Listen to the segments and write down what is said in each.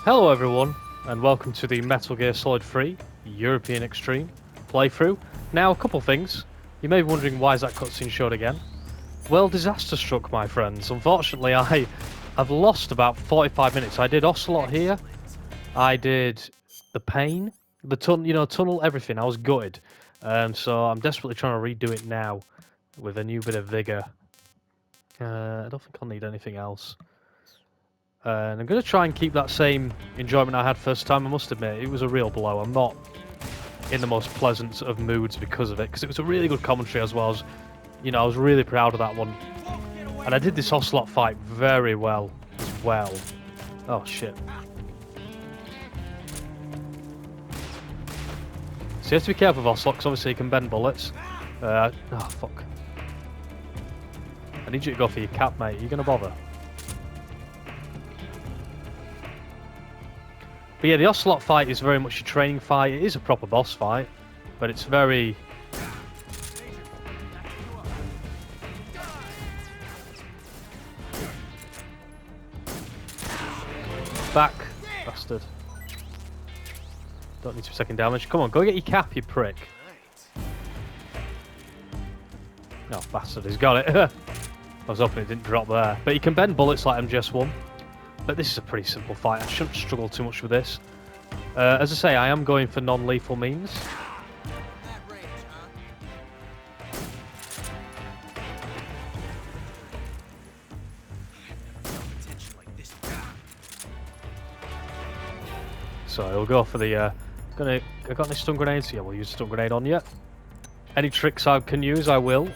Hello everyone, and welcome to the Metal Gear Solid 3 European Extreme playthrough. Now, a couple things. You may be wondering why is that cutscene showed again? Well, disaster struck, my friends. Unfortunately, I've lost about 45 minutes. I did Ocelot here. I did the pain, the tunnel, everything. I was gutted. So I'm desperately trying to redo it now with a new bit of vigor. I don't think I'll need anything else. And I'm going to try and keep that same enjoyment I had first time. I must admit, it was a real blow. I'm not in the most pleasant of moods because of it, because it was a really good commentary as well. I was really proud of that one. And I did this Ocelot fight very well as well. Oh, shit. So you have to be careful with Ocelot, because obviously you can bend bullets. Oh, fuck. I need you to go for your cap, mate. Are you going to bother? But yeah, the Ocelot fight is very much a training fight. It is a proper boss fight, but it's very... Back, bastard. Don't need to be taking damage. Come on, go get your cap, you prick. No, bastard, he's got it. I was hoping it didn't drop there. But you can bend bullets like MGS1. But this is a pretty simple fight. I shouldn't struggle too much with this. As I say, I am going for non-lethal means. So we'll go for the... I got any stun grenades? Yeah, we'll use a stun grenade on you. Any tricks I can use, I will.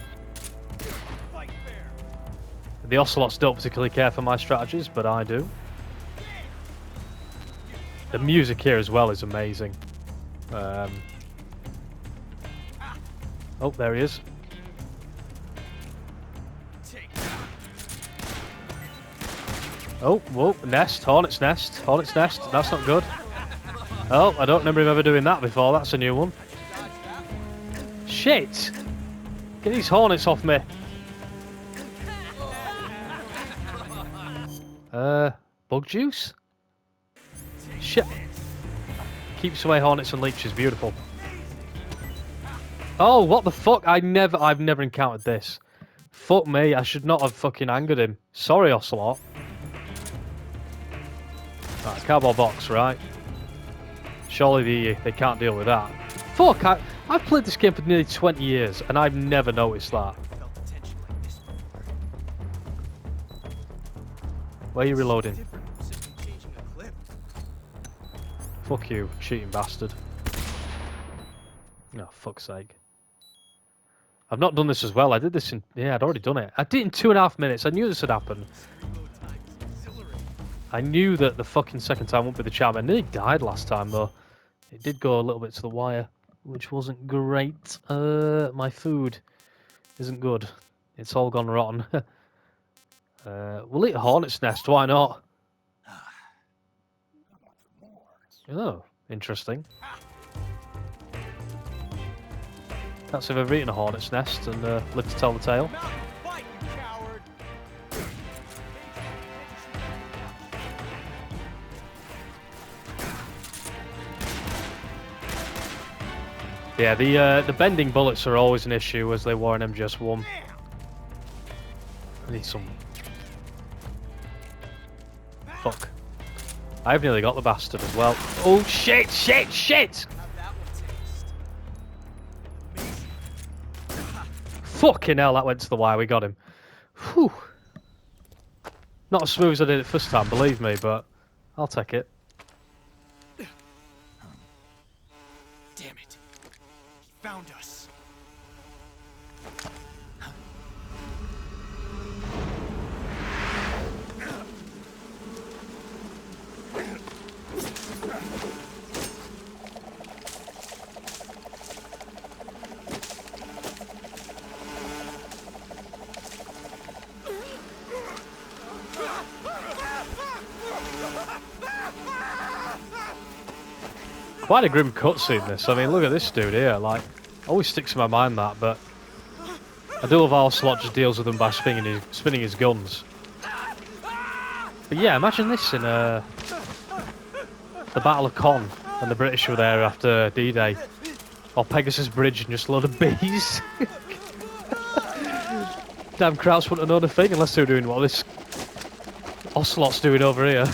The Ocelots don't particularly care for my strategies, but I do. The music here as well is amazing. Oh, there he is. Oh, whoa, nest, hornet's nest, hornet's nest. That's not good. Oh, I don't remember him ever doing that before. That's a new one. Shit! Get these hornets off me. Bug juice? Shit. Keeps away hornets and leeches. Beautiful. Oh, what the fuck? I've never encountered this. Fuck me. I should not have fucking angered him. Sorry, Ocelot. Right, cardboard box, right? Surely they can't deal with that. Fuck, I've played this game for nearly 20 years and I've never noticed that. Where are you reloading? Fuck you, cheating bastard. Oh, fuck's sake. I've not done this as well. I did this in... Yeah, I'd already done it. I did it in 2.5 minutes. I knew this would happen. I knew that the fucking second time wouldn't be the charm. I nearly died last time, though. It did go a little bit to the wire, which wasn't great. My food isn't good. It's all gone rotten. We'll eat a hornet's nest. Why not? Oh, interesting. That's if I've eaten a hornet's nest and lived to tell the tale. Yeah, the bending bullets are always an issue as they were in MGS1. I need some... Fuck. I've nearly got the bastard as well. Oh, shit, shit, shit! Fucking hell, that went to the wire. We got him. Whew. Not as smooth as I did it first time, believe me, but I'll take it. Damn it. He found us. Quite a grim cutscene, this. I mean, look at this dude here. Like, always sticks in my mind that, but I do love how Ocelot just deals with them by spinning his guns. But yeah, imagine this in the Battle of Caen, and the British were there after D-Day. Or Pegasus Bridge and just a load of bees. Damn Krauts wouldn't have known a thing unless they were doing what this Ocelot's doing over here.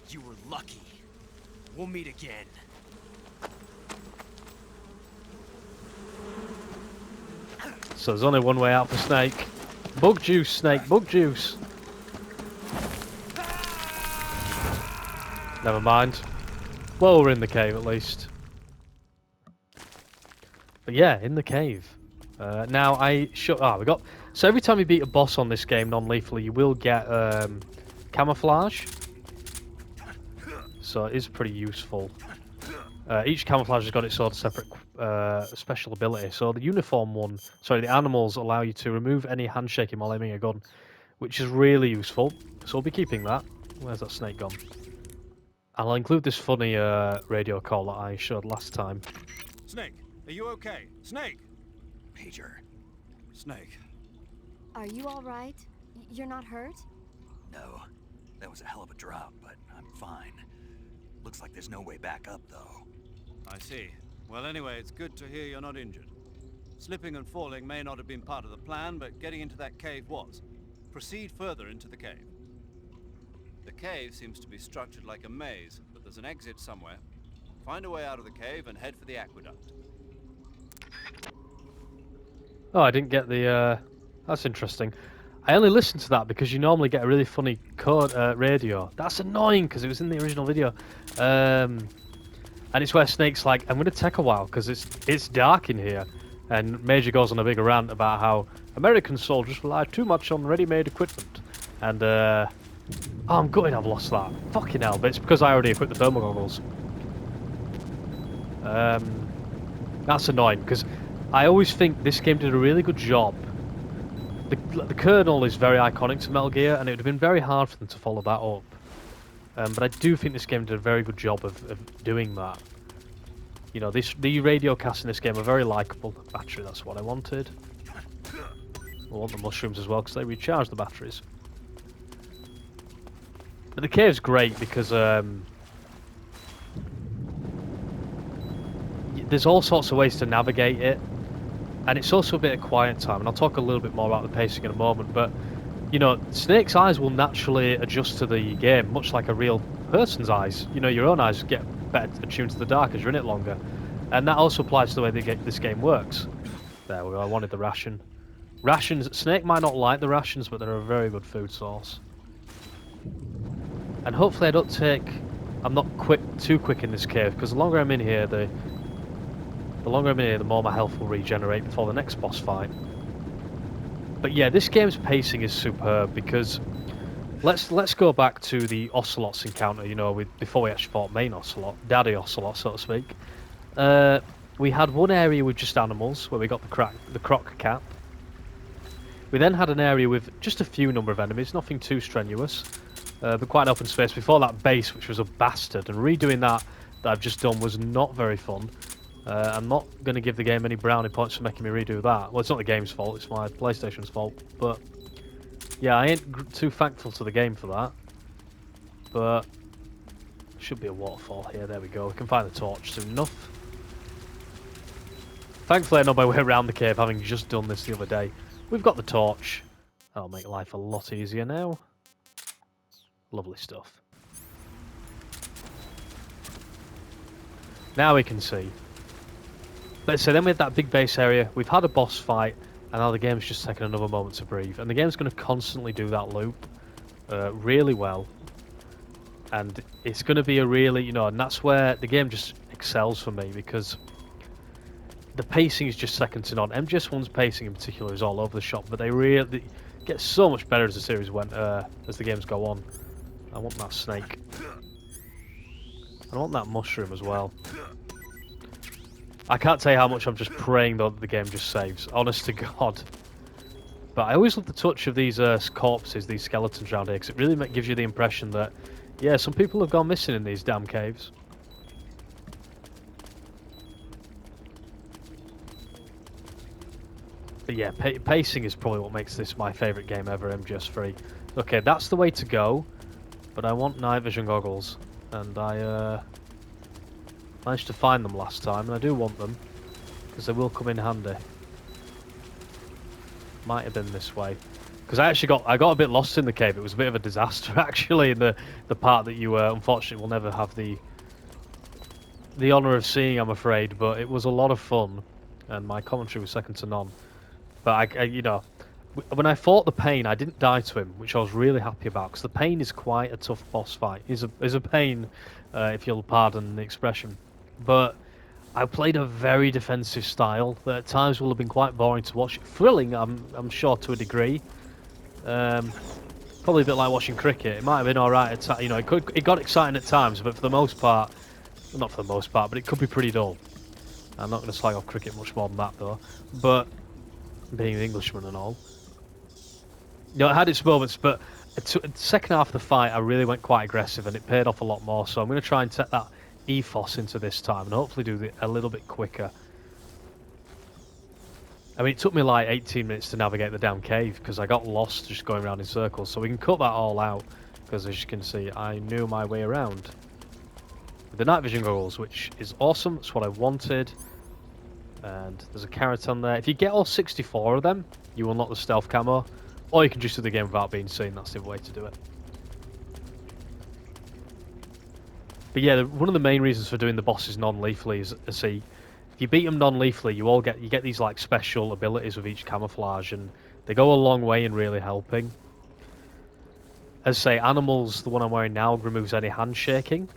You were lucky. We'll meet again. So there's only one way out for Snake. Bug juice, Snake, bug juice. Never mind. Well, we're in the cave at least. But yeah, in the cave. Now we got. So every time you beat a boss on this game non-lethally, you will get camouflage. So it is pretty useful. Each camouflage has got its own separate special ability. So the uniform one, sorry, the animals allow you to remove any handshaking while aiming a gun, which is really useful. So we'll be keeping that. Where's that snake gone? I'll include this funny radio call that I showed last time. Snake, are you okay? Snake! Major. Snake. Are you all right? You're not hurt? No. That was a hell of a drop, but I'm fine. Looks like there's no way back up, though. I see. Well, anyway, it's good to hear you're not injured. Slipping and falling may not have been part of the plan, but getting into that cave was. Proceed further into the cave. The cave seems to be structured like a maze, but there's an exit somewhere. Find a way out of the cave and head for the aqueduct. Oh, I didn't get the. That's interesting. I only listened to that because you normally get a really funny code radio. That's annoying because it was in the original video. And it's where Snake's like, I'm going to take a while because it's dark in here. And Major goes on a big rant about how American soldiers rely too much on ready-made equipment. And, oh, I'm gutted I've lost that. Fucking hell, but it's because I already equipped the thermal goggles. That's annoying because I always think this game did a really good job. The Colonel is very iconic to Metal Gear, and it would have been very hard for them to follow that up. But I do think this game did a very good job of doing that. You know, the radio casts in this game are very likeable. Battery, that's what I wanted. I want the mushrooms as well, because they recharge the batteries. But the cave's great because there's all sorts of ways to navigate it. And it's also a bit of quiet time, and I'll talk a little bit more about the pacing in a moment, but, you know, Snake's eyes will naturally adjust to the game, much like a real person's eyes. You know, your own eyes get better attuned to the dark as you're in it longer. And that also applies to the way this game works. There we go, I wanted the ration. Rations, Snake might not like the rations, but they're a very good food source. And hopefully I don't I'm not too quick in this cave, because the longer I'm in here, the more my health will regenerate before the next boss fight. But yeah, this game's pacing is superb because let's go back to the Ocelot's encounter. You know, before we actually fought main Ocelot, Daddy Ocelot, so to speak. We had one area with just animals where we got the croc cap. We then had an area with just a few number of enemies, nothing too strenuous, but quite an open space before that base, which was a bastard. And redoing that I've just done was not very fun. I'm not going to give the game any brownie points for making me redo that. Well, it's not the game's fault, it's my PlayStation's fault. But, yeah, I ain't too thankful to the game for that. But, should be a waterfall here, there we go. We can find the torch soon enough. Thankfully I know my way around the cave, having just done this the other day. We've got the torch. That'll make life a lot easier now. Lovely stuff. Now we can see. Let's say then we had that big base area, we've had a boss fight, and now the game's just taken another moment to breathe. And the game's going to constantly do that loop really well. And it's going to be a really, you know, and that's where the game just excels for me, because the pacing is just second to none. MGS1's pacing in particular is all over the shop, but they really get so much better as the series went, as the games go on. I want that snake. I want that mushroom as well. I can't tell you how much I'm just praying though that the game just saves, honest to God. But I always love the touch of these corpses, these skeletons around here, because it really gives you the impression that, yeah, some people have gone missing in these damn caves. But yeah, pacing is probably what makes this my favourite game ever, MGS3. Okay, that's the way to go, but I want night vision goggles, and I managed to find them last time, and I do want them, because they will come in handy. Might have been this way. Because I got a bit lost in the cave. It was a bit of a disaster, actually, in the part that you unfortunately will never have the honour of seeing, I'm afraid, but it was a lot of fun, and my commentary was second to none. But you know, when I fought the Pain, I didn't die to him, which I was really happy about, because the Pain is quite a tough boss fight. He's a pain, if you'll pardon the expression. But I played a very defensive style that at times will have been quite boring to watch. Thrilling, I'm sure, to a degree. Probably a bit like watching cricket. It might have been alright at times. You know, it got exciting at times, but for the most part, well, not for the most part, but it could be pretty dull. I'm not going to slag off cricket much more than that, though. But being an Englishman and all, you know, it had its moments. But the second half of the fight, I really went quite aggressive, and it paid off a lot more. So I'm going to try and set that ethos into this time, and hopefully do it a little bit quicker. I mean, it took me like 18 minutes to navigate the damn cave because I got lost just going around in circles. So we can cut that all out because, as you can see, I knew my way around with the night vision goggles, which is awesome. That's what I wanted. And there's a carrot on there. If you get all 64 of them, you unlock the stealth camo, or you can just do the game without being seen. That's the way to do it. But yeah, one of the main reasons for doing the bosses non-lethally is, see, if you beat them non-lethally, you get these like special abilities with each camouflage, and they go a long way in really helping. As say, animals, the one I'm wearing now, removes any handshaking.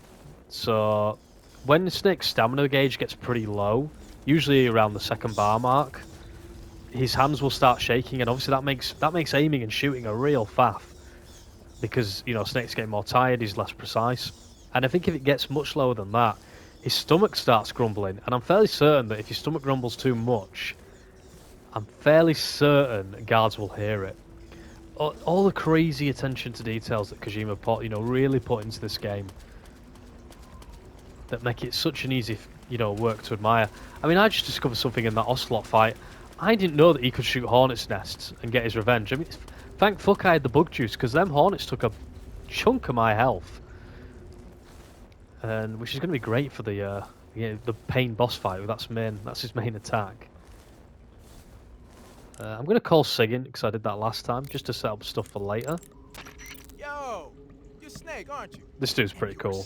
So when Snake's stamina gauge gets pretty low, usually around the second bar mark, his hands will start shaking, and obviously that makes aiming and shooting a real faff. Because, you know, Snake's getting more tired, he's less precise. And I think if it gets much lower than that, his stomach starts grumbling. And I'm fairly certain that if your stomach grumbles too much, I'm fairly certain guards will hear it. All the crazy attention to details that Kojima really put into this game that make it such an easy, work to admire. I mean, I just discovered something in that Ocelot fight. I didn't know that he could shoot hornets' nests and get his revenge. I mean, thank fuck I had the bug juice, because them hornets took a chunk of my health. And which is going to be great for the Pain boss fight. That's his main attack. I'm going to call Siggin, because I did that last time, just to set up stuff for later. Yo, you're Snake, aren't you? This dude's pretty cool.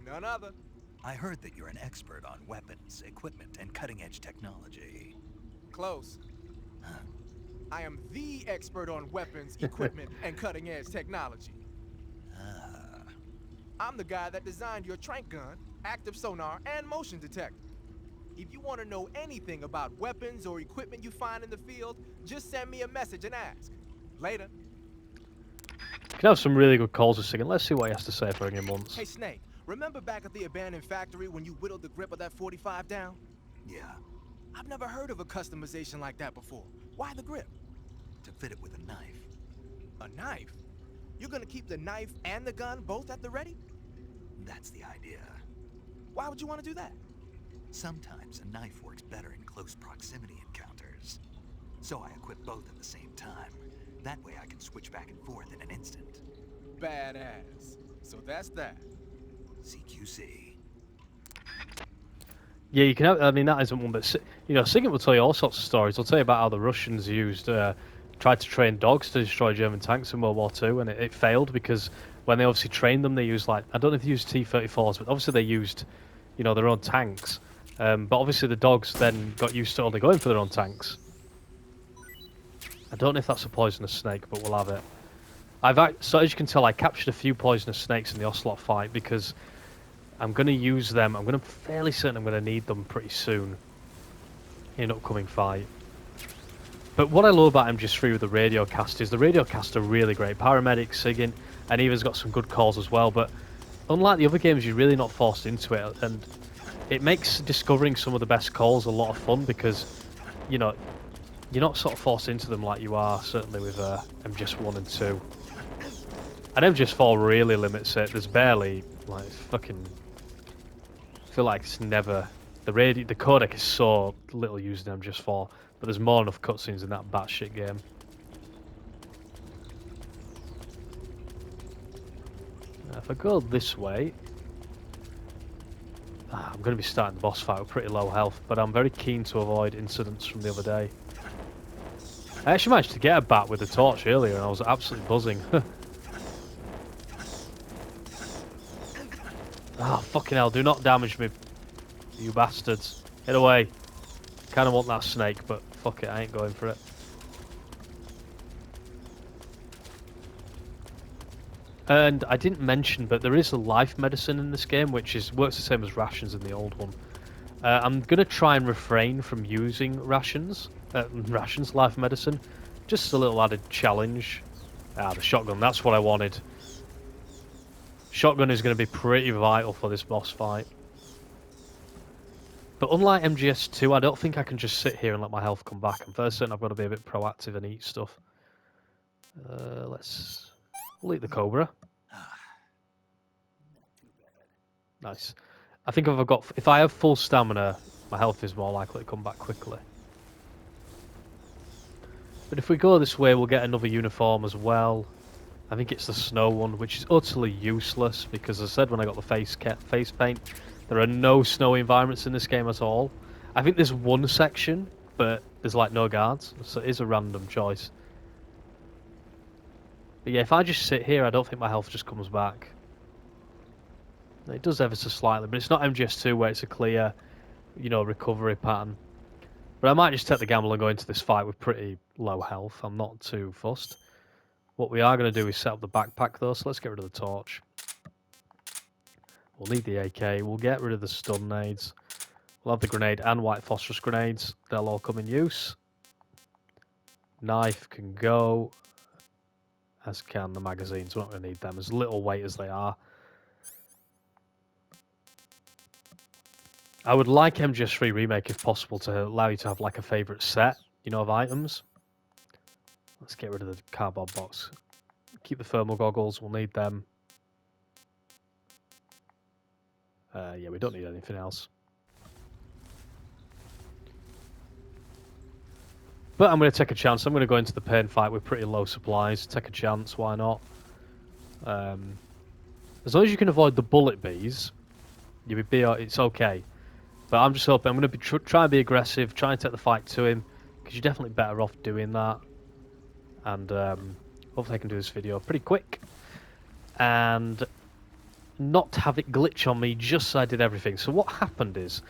None other. I heard that you're an expert on weapons, equipment, and cutting-edge technology. Close. I am the expert on weapons, equipment, and cutting-edge technology. I'm the guy that designed your trank gun, active sonar, and motion detector. If you want to know anything about weapons or equipment you find in the field, just send me a message and ask. Later. Can have some really good calls with Siggin. Let's see what he has to say for him once. Hey Snake, remember back at the abandoned factory when you whittled the grip of that 45 down? Yeah, I've never heard of a customization like that before. Why the grip? to fit it with a knife. A knife? You're gonna keep the knife and the gun both at the ready? That's the idea. Why would you want to do that? Sometimes a knife works better in close proximity encounters. So I equip both at the same time. That way I can switch back and forth in an instant. Badass. So that's that. CQC. Yeah, you can have, I mean, that isn't one, but, Siggin will tell you all sorts of stories. He'll tell you about how the Russians tried to train dogs to destroy German tanks in World War II, and it failed because when they obviously trained them, they used, I don't know if they used T-34s, but obviously they used, their own tanks. But obviously the dogs then got used to only going for their own tanks. I don't know if that's a poisonous snake, but we'll have it. So as you can tell, I captured a few poisonous snakes in the Ocelot fight because I'm going to use them. I'm fairly certain I'm going to need them pretty soon in an upcoming fight. But what I love about MGS3 with the radio cast is the radio cast are really great. Paramedic, Siggin, and Eva's got some good calls as well. But unlike the other games, you're really not forced into it, and it makes discovering some of the best calls a lot of fun because, you're not sort of forced into them like you are certainly with MGS1 and 2. And MGS4 really limits it. There's barely fucking. I feel like it's never the codec is so little used in MGS4. But there's more than enough cutscenes in that batshit game. Now, if I go this way, I'm going to be starting the boss fight with pretty low health, but I'm very keen to avoid incidents from the other day. I actually managed to get a bat with a torch earlier, and I was absolutely buzzing. Oh, fucking hell, do not damage me, you bastards. Get away. Kind of want that snake, but fuck it, I ain't going for it. And I didn't mention, but there is a life medicine in this game, which works the same as rations in the old one. I'm going to try and refrain from using rations, life medicine. Just a little added challenge. The shotgun, that's what I wanted. Shotgun is going to be pretty vital for this boss fight. But unlike MGS2, I don't think I can just sit here and let my health come back. I'm very certain I've got to be a bit proactive and eat stuff. We'll eat the Cobra. Nice. I think if I have full stamina, my health is more likely to come back quickly. But if we go this way, we'll get another uniform as well. I think it's the snow one, which is utterly useless because, as I said when I got the face paint, there are no snowy environments in this game at all. I think there's one section, but there's like no guards, so it is a random choice. But yeah, if I just sit here, I don't think my health just comes back. It does ever so slightly, but it's not MGS2 where it's a clear, recovery pattern. But I might just take the gamble and go into this fight with pretty low health. I'm not too fussed. What we are going to do is set up the backpack though, so let's get rid of the torch. We'll need the AK, we'll get rid of the stun nades. We'll have the grenade and white phosphorus grenades. They'll all come in use. Knife can go, as can the magazines. We're not going to need them, as little weight as they are. I would like MGS3 Remake, if possible, to allow you to have like a favourite set, of items. Let's get rid of the cardboard box. Keep the thermal goggles, we'll need them. Yeah, we don't need anything else. But I'm going to take a chance. I'm going to go into the pain fight with pretty low supplies. Take a chance, why not? As long as you can avoid the bullet bees, it's okay. But I'm just hoping, I'm going to try and be aggressive, try and take the fight to him, because you're definitely better off doing that. And hopefully I can do this video pretty quick. And not have it glitch on me just so I did everything. So what happened is,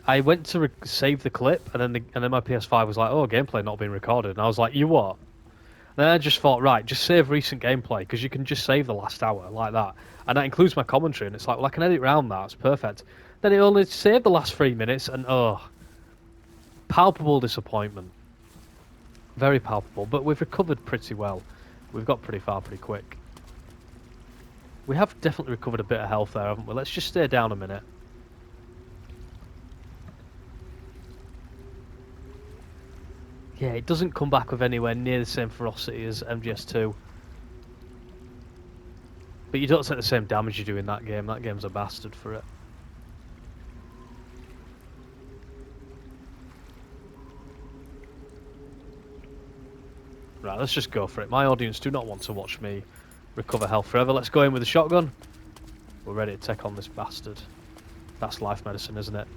I went to save the clip, and then my PS5 was like, oh, gameplay not being recorded. And I was like, you what? And then I just thought, right, just save recent gameplay, because you can just save the last hour like that. And that includes my commentary, and it's like, well, I can edit around that, it's perfect. Then it only saved the last 3 minutes, and palpable disappointment. Very palpable, but we've recovered pretty well. We've got pretty far pretty quick. We have definitely recovered a bit of health there, haven't we? Let's just stay down a minute. Yeah, it doesn't come back with anywhere near the same ferocity as MGS2. But you don't take the same damage you do in that game. That game's a bastard for it. Right, let's just go for it. My audience do not want to watch me recover health forever. Let's go in with the shotgun. We're ready to take on this bastard. That's life medicine, isn't it?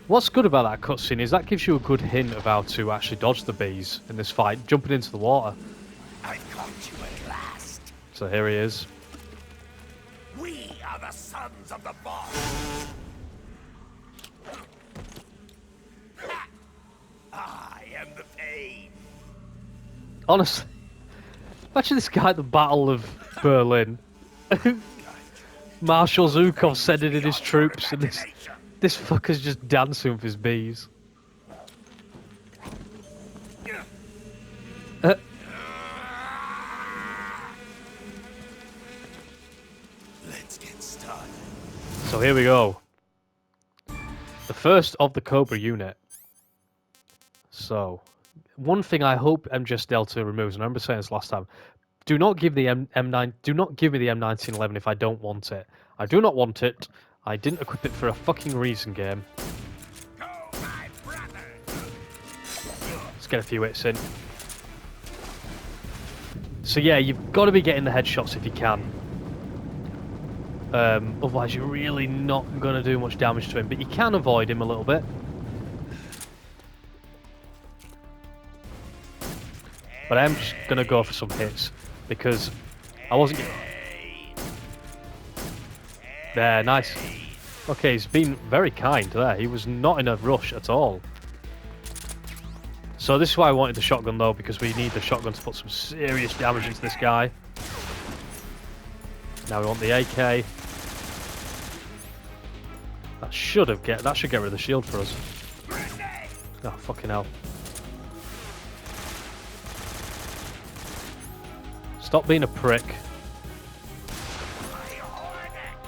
What's good about that cutscene is that gives you a good hint of how to actually dodge the bees in this fight, jumping into the water. I caught you at last. So here he is. We are the sons of the boss. I am the pain. Honestly, imagine this guy at the Battle of Berlin. Marshal Zhukov sending in his troops, and this fucker's just dancing with his bees. Let's get started. So here we go. The first of the Cobra unit. So, one thing I hope MGS Delta removes, and I remember saying this last time, do not give the M9. Do not give me the M1911 if I don't want it. I do not want it. I didn't equip it for a fucking reason, game. Let's get a few hits in. So yeah, you've got to be getting the headshots if you can. Otherwise, you're really not going to do much damage to him. But you can avoid him a little bit. But I'm just going to go for some hits. Because I wasn't... There, nice. Okay, he's been very kind there. He was not in a rush at all. So this is why I wanted the shotgun though, because we need the shotgun to put some serious damage into this guy. Now we want the AK. That should get rid of the shield for us. Oh, fucking hell. Stop being a prick.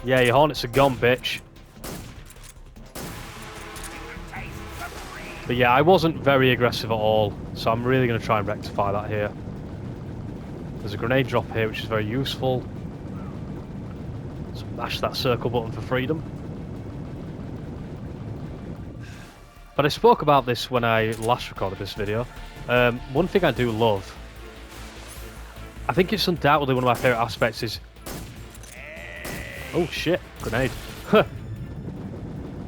Yeah, your hornets are gone, bitch. But yeah, I wasn't very aggressive at all, so I'm really going to try and rectify that here. There's a grenade drop here, which is very useful. Smash that circle button for freedom. But I spoke about this when I last recorded this video. One thing I do love, I think it's undoubtedly one of my favourite aspects is... Oh shit, grenade.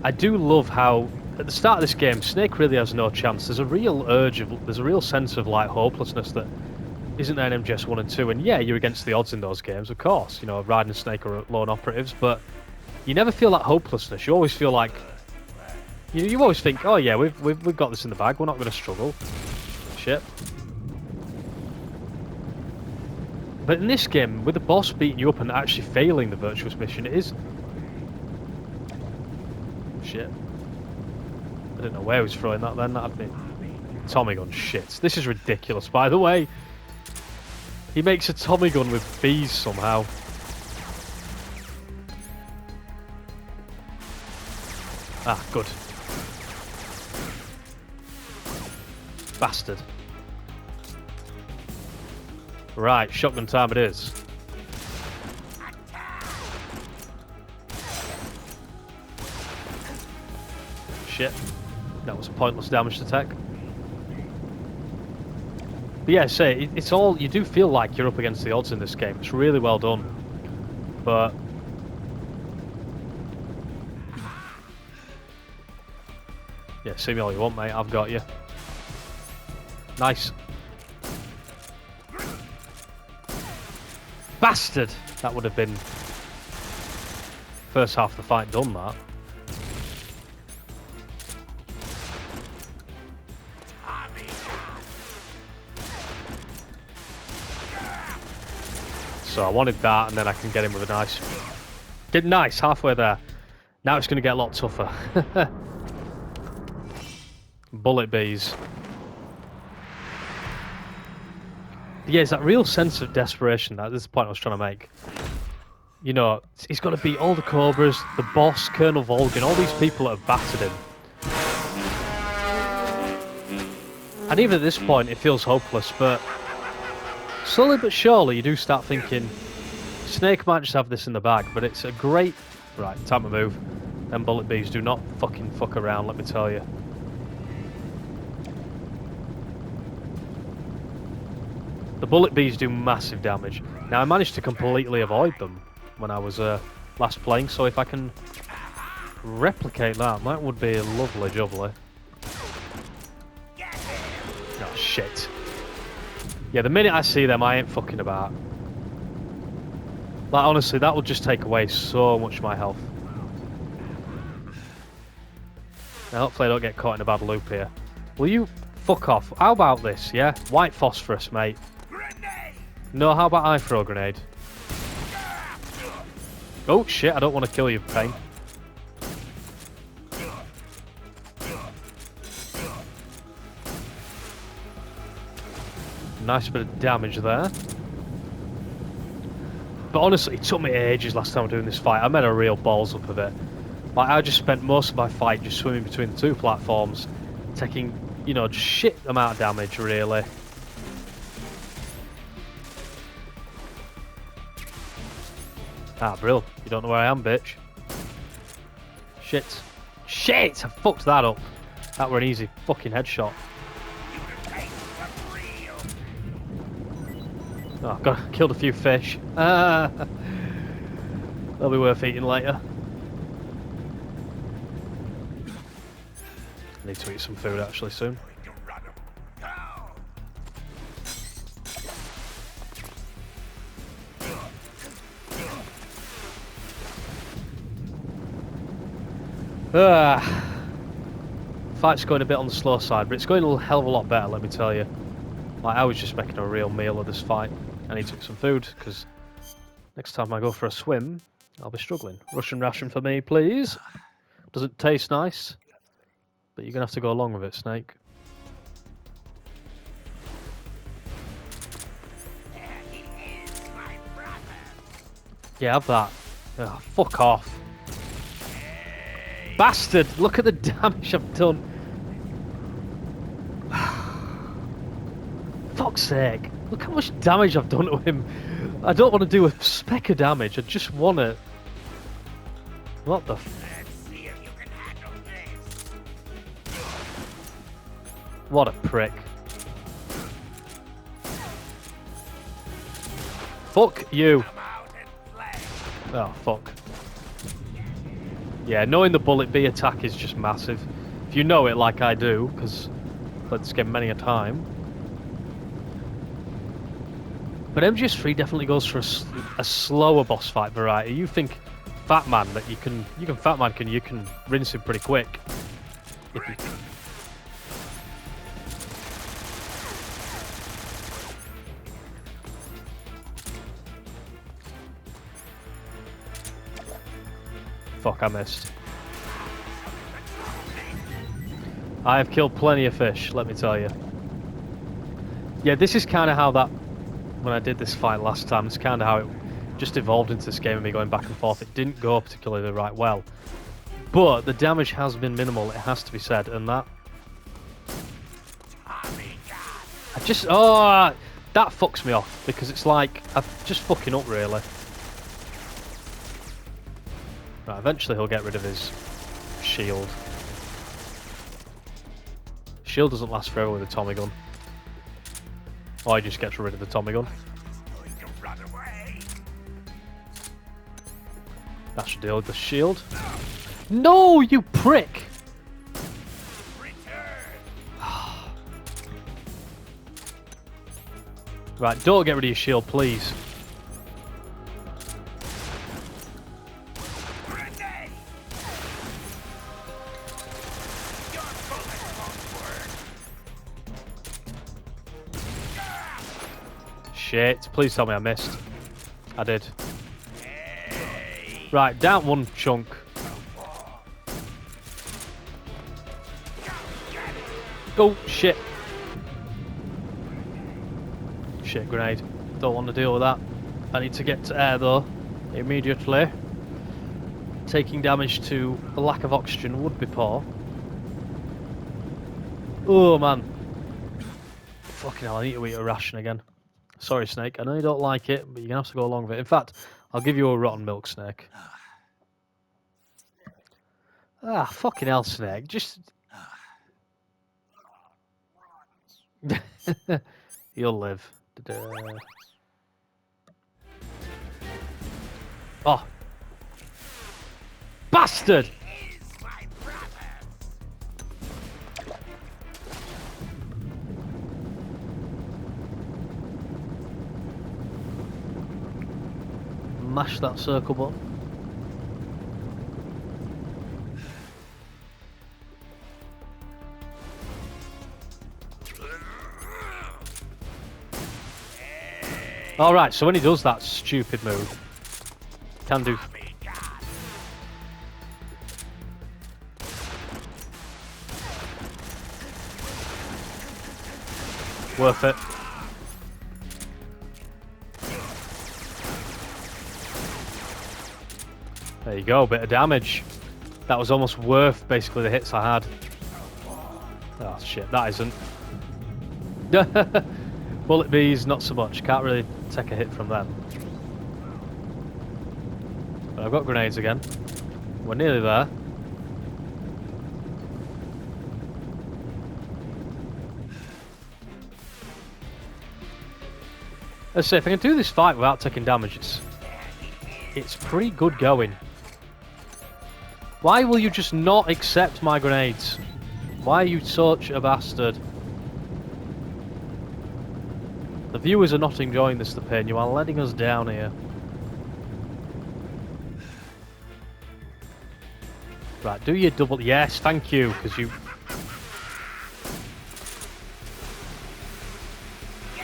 I do love how, at the start of this game, Snake really has no chance. There's a real there's a real sense of like hopelessness that isn't there in MGS 1 and 2. And yeah, you're against the odds in those games, of course. You know, Raiden and Snake are lone operatives, but you never feel that hopelessness. You always feel like... You always think, oh yeah, we've got this in the bag, we're not going to struggle. Shit. But in this game, with the boss beating you up and actually failing the virtuous mission, it is... Shit. I didn't know where he was throwing that then, that'd be... Tommy gun, shit. This is ridiculous, by the way. He makes a Tommy gun with bees somehow. Ah, good. Bastard. Right, shotgun time it is. Shit. That was a pointless damage to tech. But yeah, say it's all... You do feel like you're up against the odds in this game. It's really well done. But... Yeah, see me all you want, mate. I've got you. Nice. Bastard! That would have been... First half of the fight done, that. So I wanted that, and then I can get him with a nice... Did nice, halfway there. Now it's going to get a lot tougher. Bullet bees. Yeah, it's that real sense of desperation. That's the point I was trying to make. You know, he's got to beat all the Cobras, the boss, Colonel Volgin, all these people that have battered him. And even at this point, it feels hopeless, but slowly but surely, you do start thinking, Snake might just have this in the bag, but it's a great... Right, time to move. Them bullet bees do not fucking fuck around, let me tell you. The bullet bees do massive damage. Now, I managed to completely avoid them when I was last playing, so if I can replicate that, that would be lovely jubbly. Oh, shit. Yeah, the minute I see them, I ain't fucking about. Like, honestly, that would just take away so much of my health. Now, hopefully I don't get caught in a bad loop here. Will you fuck off? How about this, yeah? White phosphorus, mate. No, how about I throw a grenade? Oh, shit, I don't want to kill you, Pain. Nice bit of damage there. But honestly, it took me ages last time doing this fight. I made a real balls up of it. Like, I just spent most of my fight just swimming between the two platforms, taking, you know, just shit amount of damage, really. Ah, Brill, you don't know where I am, bitch. Shit. Shit! I fucked that up. That were an easy fucking headshot. Oh, God, killed a few fish. Ah, they'll be worth eating later. I need to eat some food actually soon. Fight's going a bit on the slow side, but it's going a hell of a lot better, let me tell you. Like, I was just making a real meal of this fight. I need to get some food, because next time I go for a swim, I'll be struggling. Russian ration for me, please. Doesn't taste nice, but you're going to have to go along with it, Snake. Yeah, have that. Oh, fuck off. Bastard! Look at the damage I've done. Fuck's sake. Look how much damage I've done to him. I don't want to do a speck of damage. I just want to... What the f... What a prick. Fuck you. Oh, fuck. Yeah, knowing the bullet B attack is just massive. If you know it like I do, because I've played this game many a time. But MGS3 definitely goes for a slower boss fight variety. You think Fat Man that you can rinse him pretty quick. Fuck, I missed. I have killed plenty of fish, let me tell you. Yeah, this is kind of how that... When I did this fight last time, it's kind of how it just evolved into this game of me going back and forth. It didn't go particularly right well. But the damage has been minimal, it has to be said, and that... I just... Oh! That fucks me off, because it's like... I'm just fucking up, really. Right, eventually he'll get rid of his shield. Shield doesn't last forever with a Tommy gun. Or he just gets rid of the Tommy gun. That should deal with the shield. No, you prick! Right, don't get rid of your shield, please. Shit, please tell me I missed. I did. Right, down one chunk. Oh, shit. Shit, grenade. Don't want to deal with that. I need to get to air, though, immediately. Taking damage to a lack of oxygen would be poor. Oh, man. Fucking hell, I need to eat a ration again. Sorry, Snake. I know you don't like it, but you're going to have to go along with it. In fact, I'll give you a rotten milk, Snake. Ah, fucking hell, Snake. Just... You'll live. Oh. Bastard! Mash that circle button. Alright, so when he does that stupid move, can do... Worth it. There you go, bit of damage. That was almost worth basically the hits I had. Oh shit, that isn't. Bullet bees, not so much. Can't really take a hit from them. But I've got grenades again. We're nearly there. Let's see, if I can do this fight without taking damage, it's pretty good going. Why will you just not accept my grenades? Why are you such a bastard? The viewers are not enjoying this, the pain. You are letting us down here. Right, do your double... Yes, thank you, because you...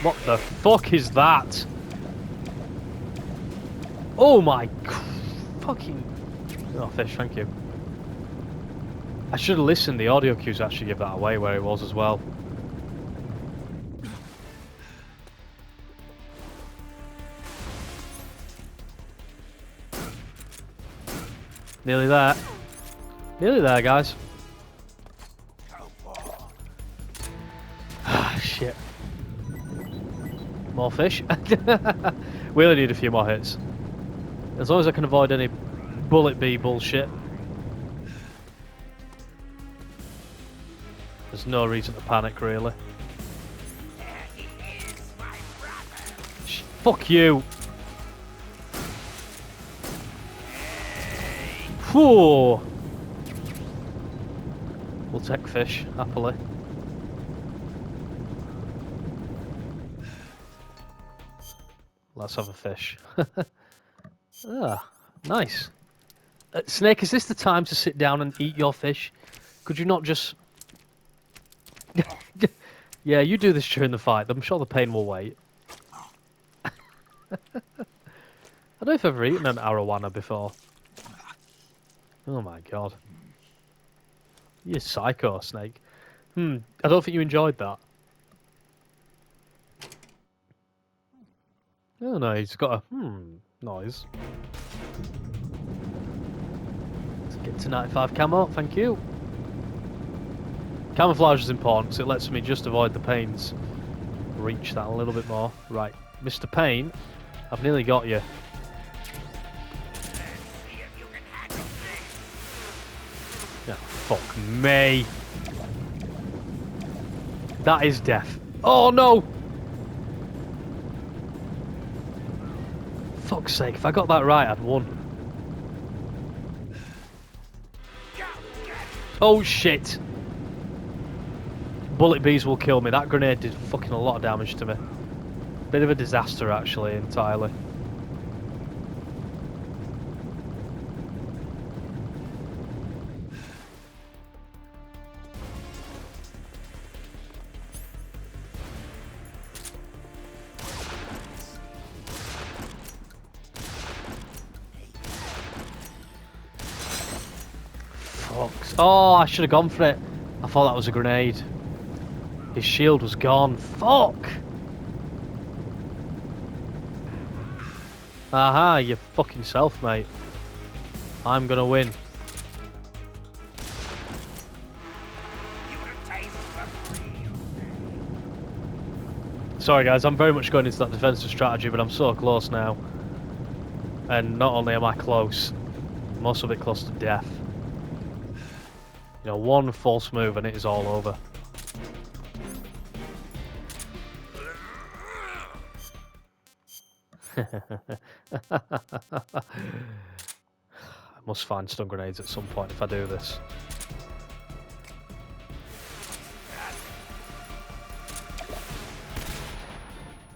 What the fuck is that? Oh my... Fucking... Oh, fish, thank you. I should have listened. The audio cues actually give that away where it was as well. Nearly there. Nearly there, guys. Ah, shit. More fish. We only need a few more hits. As long as I can avoid any bullet bee bullshit. There's no reason to panic, really. Fuck you! Whew. We'll take fish, happily. Let's have a fish. Ah, nice. Snake, is this the time to sit down and eat your fish? Could you not just... Yeah, you do this during the fight. I'm sure the pain will wait. I don't know if I've ever eaten an arowana before. Oh my god. You psycho, Snake. I don't think you enjoyed that. Oh no, he's got a noise. Let's get to 95 camo, thank you. Camouflage is important because it lets me just avoid the pains. Reach that a little bit more. Right, Mr. Pain, I've nearly got you. Oh, fuck me. That is death. Oh no! Fuck's sake, if I got that right, I'd won. Oh shit! Bullet bees will kill me. That grenade did fucking a lot of damage to me. Bit of a disaster, actually, entirely. Fucks. Oh, I should have gone for it. I thought that was a grenade. His shield was gone. Fuck! Aha, you fucking self, mate. I'm gonna win. Sorry guys, I'm very much going into that defensive strategy, but I'm so close now. And not only am I close, I'm also a bit close to death. You know, one false move and it is all over. I must find stun grenades at some point if I do this.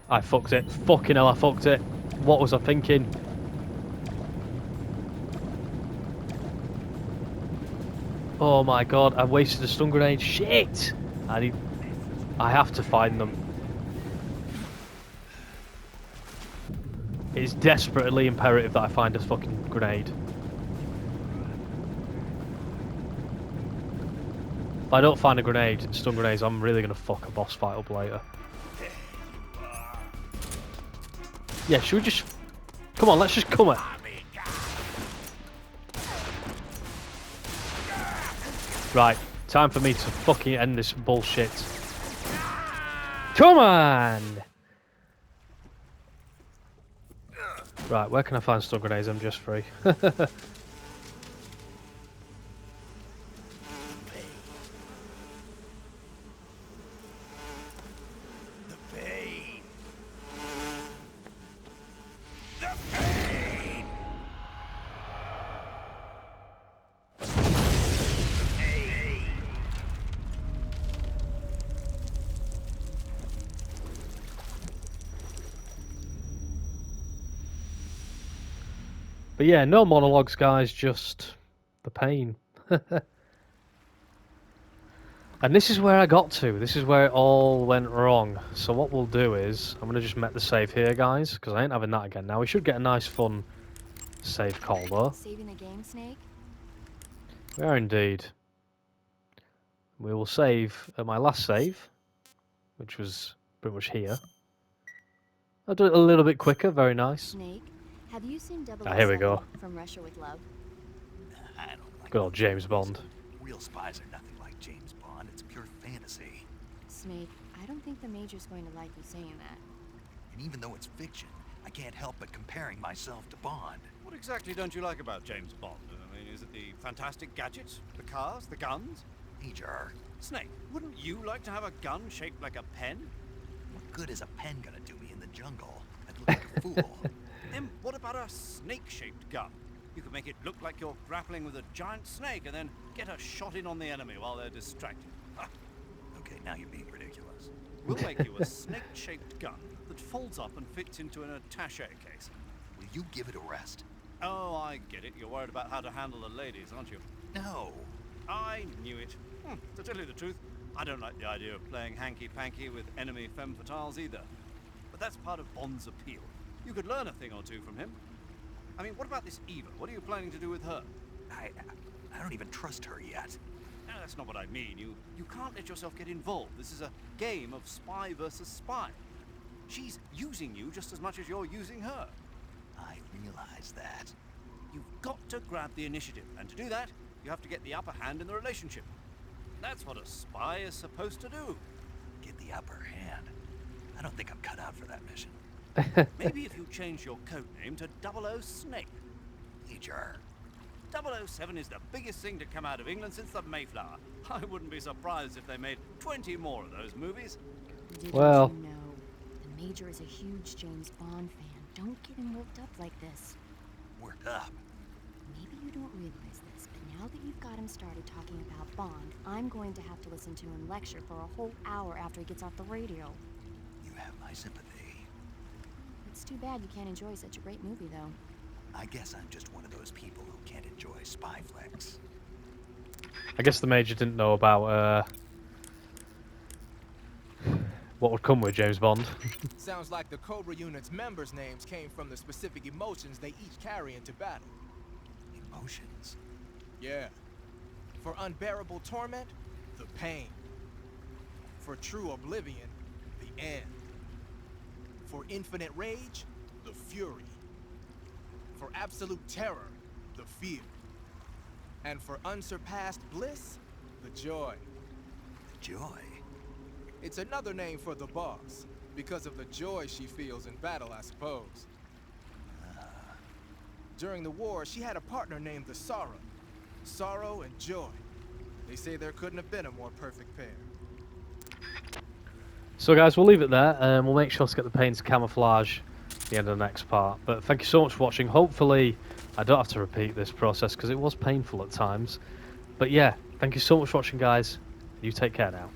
I fucked it. Fucking hell, I fucked it. What was I thinking? Oh my god, I wasted a stun grenade. Shit! I have to find them. It's desperately imperative that I find a fucking grenade. If I don't find a grenade, stun grenades, I'm really gonna fuck a boss fight up later. Yeah, should we just... Come on, let's just come it. Right, time for me to fucking end this bullshit. Come on! Right, where can I find stun grenades? I'm just free. The pain. The pain. But yeah, no monologues, guys, just the pain. And this is where I got to. This is where it all went wrong. So what we'll do is, I'm going to just met the save here, guys, because I ain't having that again. Now, we should get a nice, fun save call, though. Saving the game, Snake? We are indeed. We will save at my last save, which was pretty much here. I'll do it a little bit quicker, very nice. Snake, have you seen Ah, here we 007 go. From Russia with Love? I don't like Good old those James movies. Bond. Real spies are nothing like James Bond. It's pure fantasy. Snake, I don't think the Major's going to like you saying that. And even though it's fiction, I can't help but comparing myself to Bond. What exactly don't you like about James Bond? I mean, is it the fantastic gadgets, the cars, the guns? Major, Snake, wouldn't you like to have a gun shaped like a pen? what good is a pen gonna do me in the jungle? I'd look like a fool. Then what about a snake-shaped gun? You could make it look like you're grappling with a giant snake and then get a shot in on the enemy while they're distracted. Ha! Okay, now you're being ridiculous. We'll make you a snake-shaped gun that folds up and fits into an attaché case. Will you give it a rest? Oh, I get it. You're worried about how to handle the ladies, aren't you? No. I knew it. To tell you the truth, I don't like the idea of playing hanky-panky with enemy femme fatales either. But that's part of Bond's appeal. You could learn a thing or two from him. I mean, what about this Eva? What are you planning to do with her? I don't even trust her yet. No, that's not what I mean. You can't let yourself get involved. This is a game of spy versus spy. She's using you just as much as you're using her. I realize that. You've got to grab the initiative, and to do that, you have to get the upper hand in the relationship. That's what a spy is supposed to do. Get the upper hand. I don't think I'm cut out for that mission. Maybe if you change your code name to 00 Snake. Major. 007 is the biggest thing to come out of England since the Mayflower. I wouldn't be surprised if they made 20 more of those movies. Didn't Well. you know? The Major is a huge James Bond fan. Don't get him worked up like this. Worked up. Maybe you don't realize this, but now that you've got him started talking about Bond, I'm going to have to listen to him lecture for a whole hour after he gets off the radio. You have my sympathy. It's too bad you can't enjoy such a great movie, though. I guess I'm just one of those people who can't enjoy spy flicks. I guess the Major didn't know about what would come with James Bond. Sounds like the Cobra unit's members' names came from the specific emotions they each carry into battle. Emotions. Yeah. For unbearable torment, the pain. For true oblivion, the end. For infinite rage, the fury. For absolute terror, the fear. And for unsurpassed bliss, the joy. Joy. It's another name for the boss, because of the joy she feels in battle, I suppose. During the war, she had a partner named the Sorrow. Sorrow and joy. They say there couldn't have been a more perfect pair. So guys, we'll leave it there, and we'll make sure to get the paints camouflage at the end of the next part. But thank you so much for watching. Hopefully I don't have to repeat this process, because it was painful at times. But yeah, thank you so much for watching, guys. You take care now.